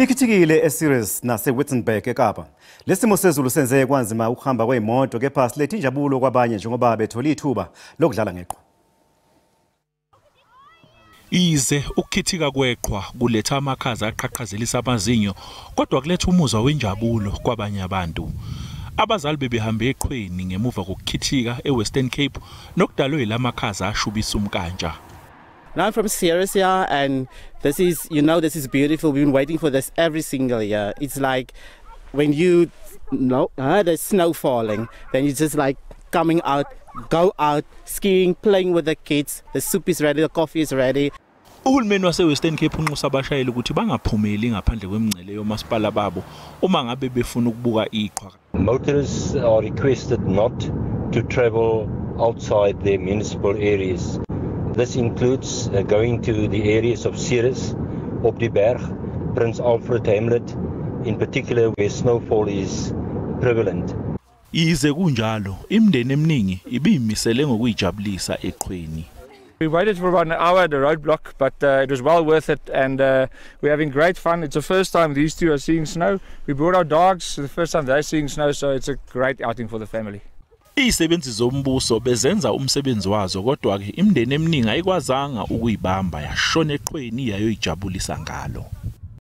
Likhithikile eCeres nase Witzenburg eKapa. Lesisimo sezulu senze kwanzima ukuhamba kwezimoto kepha silethe injabulo kwabanye njengoba bethole ithuba lokudlala ngeqhwa. Ize ukukhithika kweqhwa kuletha amakhaza aqhaqhazelisa amazinyo kodwa kuletha umuzwa wenjabulo kwabanye abantu. Abazali bebehambe eqhweni ngemuva kokukhithika eWestern Cape nokudalwe lamakhaza ashubisa umkantja. Now I'm from eCeres here, and this is beautiful. We've been waiting for this every single year. It's like when there's snow falling, then you just like coming out, go out, skiing, playing with the kids. The soup is ready, the coffee is ready. Uhulumeni wase-Western Cape unxusa abashayeli ukuthi bangaphumeli ngaphandle kwemingcele yomasipala babo uma ngabe befuna ukubuka iqhwa. Motorists are requested not to travel outside their municipal areas. This includes going to the areas of Ceres, op die Berg, Prince Alfred Hamlet, in particular where snowfall is prevalent. Ize kunjalo, imindeni eminingi ibiyimisele ngokuyijabulisa eqhweni. We waited for about an hour at the roadblock, but it was well worth it, and we're having great fun. It's the first time these two are seeing snow. We brought our dogs, the first time they're seeing snow, so it's a great outing for the family. Izisebenzi zombuso bezenza umsebenzi wazo kodwa ke imindeni eminingi ayikwazanga ukuyibamba yashona eqhweni yayo ijabulisa ngalo.